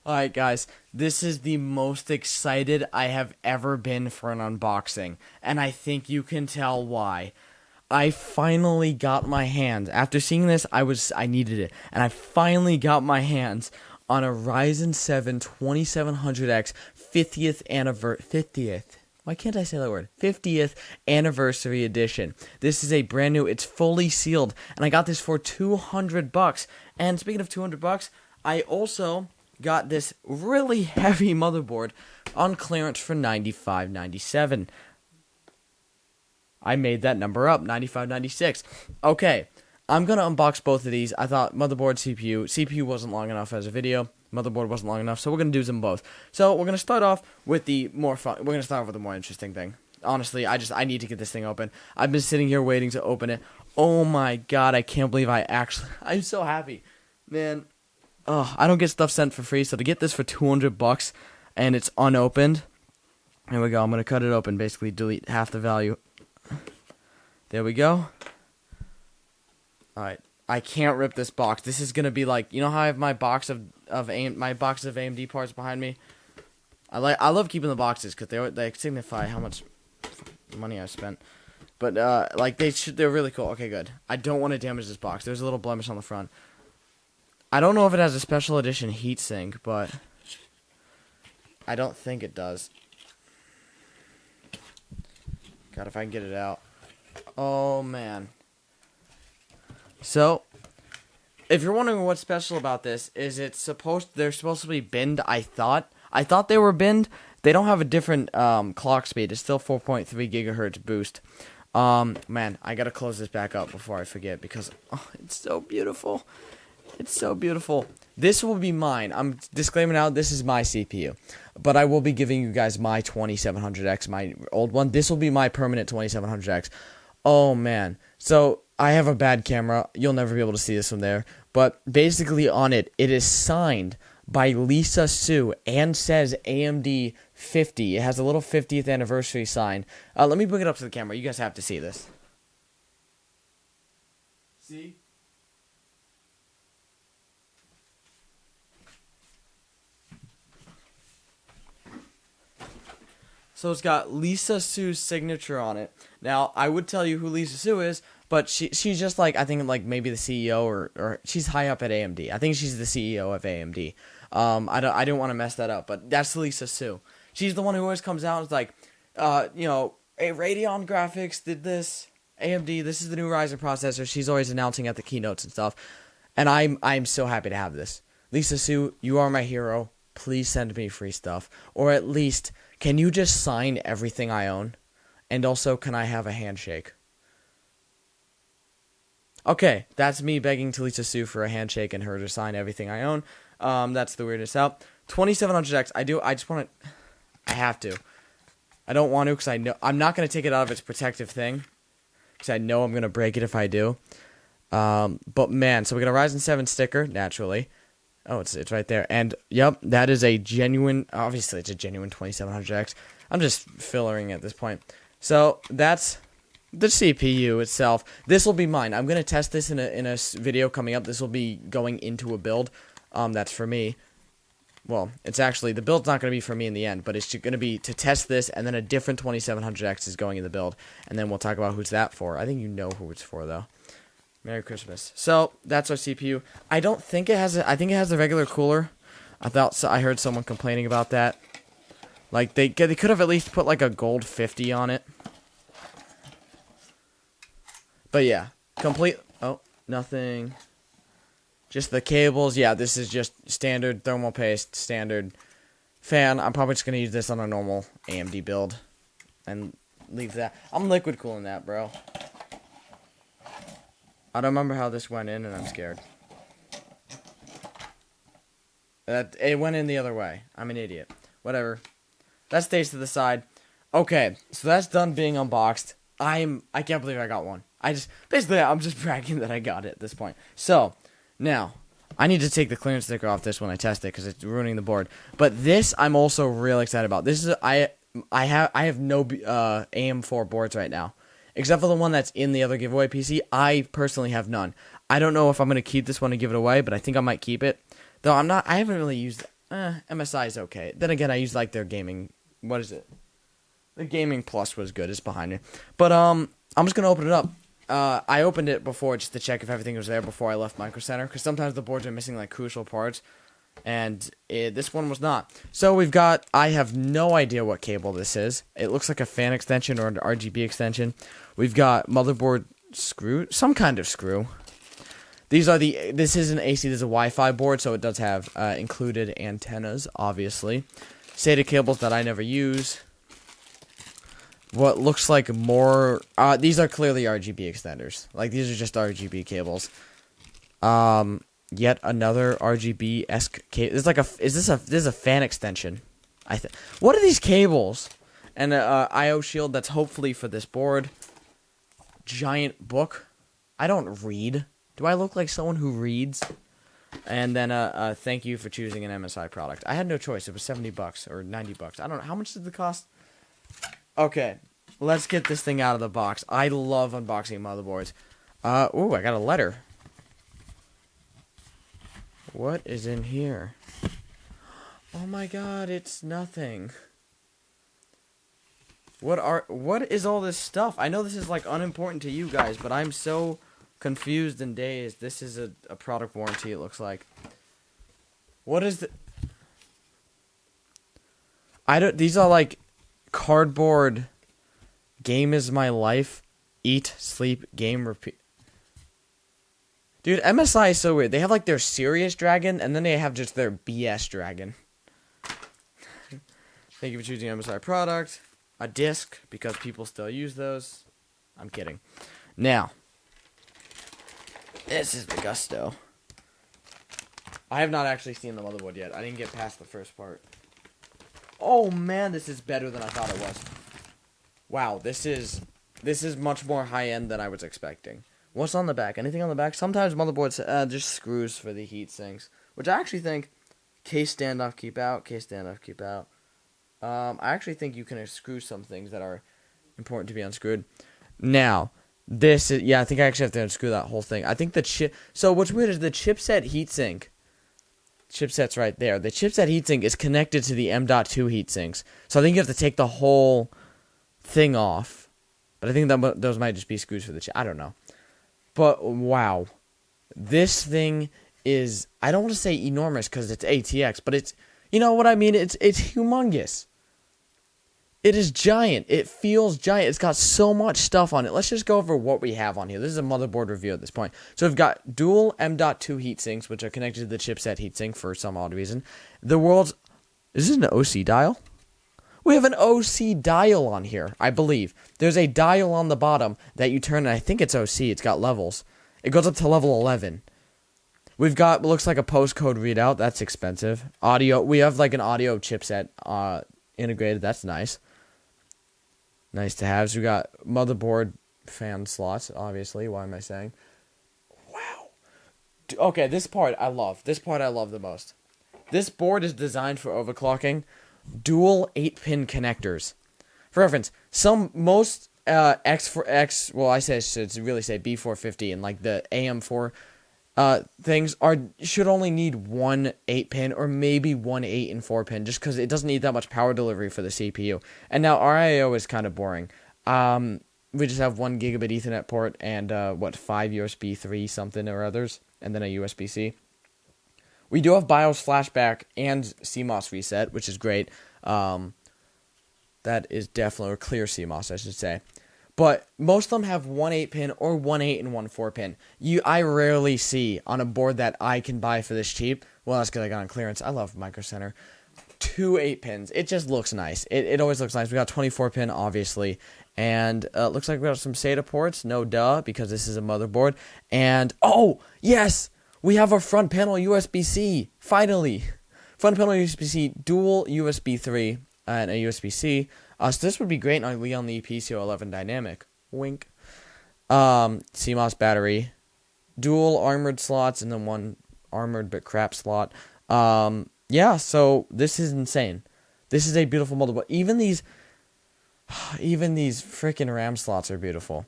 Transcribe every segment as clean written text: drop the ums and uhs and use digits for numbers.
Alright guys, this is the most excited I have ever been for an unboxing, and I think you can tell why. I finally got my hands, after seeing this, I needed it, and I finally got my hands on a Ryzen 7 2700X 50th, why can't I say that word? 50th anniversary edition. This is a brand new, it's fully sealed, and I got this for $200. And speaking of $200, I also got this really heavy motherboard on clearance for $95.97. I made that number up, $95.96. Okay, I'm going to unbox both of these. I thought motherboard, CPU wasn't long enough as a video. Motherboard wasn't long enough, so we're going to do them both. So we're going to start off with the more fun. We're going to start off with the more interesting thing. Honestly, I need to get this thing open. I've been sitting here waiting to open it. Oh my god, I can't believe I'm so happy. Man, oh, I don't get stuff sent for free, so to get this for $200 and it's unopened. Here we go. I'm going to cut it open, basically delete half the value. There we go. Alright. I can't rip this box. This is gonna be like, you know how I have my box of AMD parts behind me. I love keeping the boxes because they signify how much money I spent. But like they're really cool. Okay, good. I don't want to damage this box. There's a little blemish on the front. I don't know if it has a special edition heatsink, but I don't think it does. God, if I can get it out. Oh man. So, if you're wondering what's special about this, is they're supposed to be binned, I thought they were binned. They don't have a different clock speed. It's still 4.3 gigahertz boost. Man, I gotta close this back up before I forget because it's so beautiful. It's so beautiful. This will be mine. I'm disclaiming now, this is my CPU. But I will be giving you guys my 2700X, my old one. This will be my permanent 2700X. Oh, man. So, I have a bad camera. You'll never be able to see this from there. But basically on it, it is signed by Lisa Su and says AMD 50. It has a little 50th anniversary sign. Let me bring it up to the camera. You guys have to see this. See? So it's got Lisa Su's signature on it. Now, I would tell you who Lisa Su is, but she's just like, I think like maybe the CEO or she's high up at AMD. I think she's the CEO of AMD. I don't want to mess that up, but that's Lisa Su. She's the one who always comes out and is like, you know, hey, Radeon Graphics did this. AMD, this is the new Ryzen processor. She's always announcing at the keynotes and stuff. And I'm so happy to have this. Lisa Su, you are my hero. Please send me free stuff. Or at least, can you just sign everything I own? And also, can I have a handshake? Okay, that's me begging to Lisa Su for a handshake and her to sign everything I own. That's the weirdest out. 2700X, I have to. I don't want to because I know, I'm not going to take it out of its protective thing. Because I know I'm going to break it if I do. But man, so we got a Ryzen 7 sticker, naturally. Oh, it's right there. And, yep, that is a genuine, obviously it's a genuine 2700X. I'm just fillering at this point. So, that's the CPU itself. This will be mine. I'm going to test this in a video coming up. This will be going into a build. That's for me. Well, it's actually, the build's not going to be for me in the end, but it's going to be to test this, and then a different 2700X is going in the build. And then we'll talk about who's that for. I think you know who it's for, though. Merry Christmas. So, that's our CPU. I don't think it has I think it has a regular cooler. I heard someone complaining about that. Like, they could have at least put, like, a gold 50 on it. But, yeah. Oh, nothing. Just the cables. Yeah, this is just standard thermal paste, standard fan. I'm probably just going to use this on a normal AMD build. And leave that. I'm liquid cooling that, bro. I don't remember how this went in, and I'm scared. It went in the other way. I'm an idiot. Whatever. That stays to the side. Okay, so that's done being unboxed. I can't believe I got one. I'm just bragging that I got it at this point. So, now, I need to take the clearance sticker off this when I test it, because it's ruining the board. But this, I'm also really excited about. This is, I have no AM4 boards right now. Except for the one that's in the other giveaway PC, I personally have none. I don't know if I'm going to keep this one and give it away, but I think I might keep it. Though I haven't really used MSI is okay. Then again, I use like their gaming. What is it? The Gaming Plus was good. It's behind me. But I'm just gonna open it up. I opened it before just to check if everything was there before I left Micro Center, because sometimes the boards are missing like crucial parts, and this one was not. So we've got. I have no idea what cable this is. It looks like a fan extension or an RGB extension. We've got motherboard screw, some kind of screw. These are the. This isn't AC. This is a Wi-Fi board, so it does have included antennas, obviously. SATA cables that I never use. What looks like more... these are clearly RGB extenders. Like, these are just RGB cables. Yet another RGB-esque cable. This is a fan extension. What are these cables? And I/O shield that's hopefully for this board. Giant book. I don't read. Do I look like someone who reads? And then thank you for choosing an MSI product. I had no choice. It was $70 or $90. I don't know. How much did it cost? Okay, let's get this thing out of the box. I love unboxing motherboards. Ooh, I got a letter. What is in here? Oh my god, it's nothing. What is all this stuff? I know this is like unimportant to you guys, but I'm so confused and dazed. This is a product warranty, it looks like. What is the... These are like cardboard. Game is my life. Eat, sleep, game, repeat. Dude, MSI is so weird. They have like their serious dragon, and then they have just their BS dragon. Thank you for choosing MSI product. A disc, because people still use those. I'm kidding. Now, this is the Gusto. I have not actually seen the motherboard yet. I didn't get past the first part. Oh man, this is better than I thought it was. Wow, this is much more high-end than I was expecting. What's on the back? Anything on the back? Sometimes motherboards just screws for the heat sinks, which I actually think case standoff, keep out, case standoff, keep out. I actually think you can unscrew some things that are important to be unscrewed. Now, this is, yeah, I think I actually have to unscrew that whole thing. I think so what's weird is the chipset heatsink. Chipset's right there. The chipset heatsink is connected to the M.2 heatsinks. So I think you have to take the whole thing off. But I think that those might just be screws for the chip. I don't know. But, wow. This thing is, I don't want to say enormous because it's ATX, but it's, you know what I mean? It's humongous. It is giant. It feels giant. It's got so much stuff on it. Let's just go over what we have on here. This is a motherboard review at this point. So we've got dual M.2 heatsinks, which are connected to the chipset heatsink for some odd reason. Is this an OC dial? We have an OC dial on here, I believe. There's a dial on the bottom that you turn, and I think it's OC. It's got levels. It goes up to level 11. We've got, looks like a postcode readout. That's expensive. Audio. We have like an audio chipset integrated. That's nice. Nice to have. So we got motherboard fan slots, obviously. Why am I saying? Wow. Okay, this part I love. This part I love the most. This board is designed for overclocking. Dual 8-pin connectors. For reference, most X, well, I should really say B450 and like the AM4 things should only need one 8-pin or maybe one 8 and 4-pin, just because it doesn't need that much power delivery for the CPU. And now RIO is kind of boring. We just have 1 gigabit Ethernet port and 5 USB 3 something or others, and then a USB-C. We do have BIOS flashback and CMOS reset, which is great. That is definitely a clear CMOS, I should say. But most of them have one 8-pin or one 8 and one 4-pin. I rarely see on a board that I can buy for this cheap. Well, that's because I got on clearance. I love Micro Center. 2 8-pins. It just looks nice. It always looks nice. We got 24-pin, obviously. And looks like we got some SATA ports. No duh, because this is a motherboard. And, oh, yes! We have a front panel USB-C. Finally! Front panel USB-C, dual USB 3 and a USB-C. So this would be great on the PCO11 Dynamic. Wink. CMOS battery. Dual armored slots and then one armored but crap slot. Yeah, so this is insane. This is a beautiful motherboard. Even these freaking RAM slots are beautiful.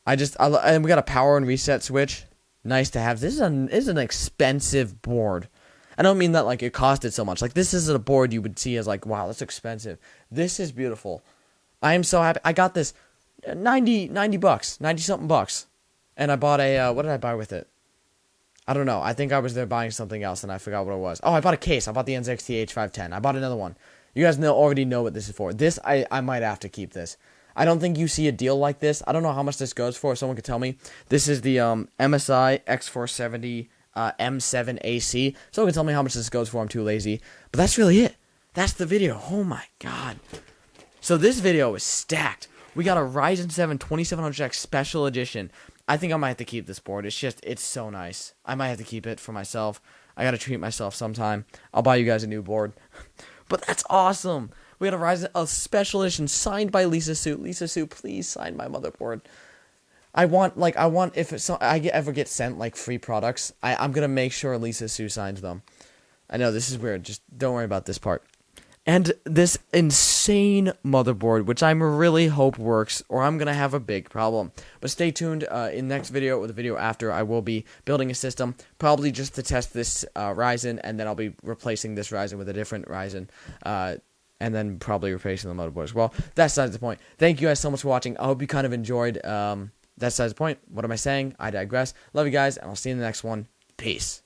And we got a power and reset switch. Nice to have. This is an expensive board. I don't mean that like it costed so much. Like this is a board you would see as like, wow, that's expensive. This is beautiful. I am so happy. I got this 90 bucks, 90 something bucks. And I bought a, what did I buy with it? I don't know. I think I was there buying something else and I forgot what it was. Oh, I bought a case. I bought the NZXT H510. I bought another one. You guys already know what this is for. This, I might have to keep this. I don't think you see a deal like this. I don't know how much this goes for. If someone could tell me. This is the MSI X470 M7 AC. Someone can tell me how much this goes for. I'm too lazy. But that's really it. That's the video. Oh my god. So this video is stacked. We got a Ryzen 7 2700X Special Edition. I think I might have to keep this board. It's so nice. I might have to keep it for myself. I gotta treat myself sometime. I'll buy you guys a new board. But that's awesome. We got a Ryzen, a Special Edition signed by Lisa Su. Lisa Su, please sign my motherboard. I want if I ever get sent like free products, I'm gonna make sure Lisa Su signs them. I know this is weird. Just don't worry about this part. And this insane motherboard, which I really hope works, or I'm going to have a big problem. But stay tuned. In the next video or the video after, I will be building a system, probably just to test this Ryzen, and then I'll be replacing this Ryzen with a different Ryzen, and then probably replacing the motherboard as well. That's besides the point. Thank you guys so much for watching. I hope you kind of enjoyed. That's besides the point. What am I saying? I digress. Love you guys, and I'll see you in the next one. Peace.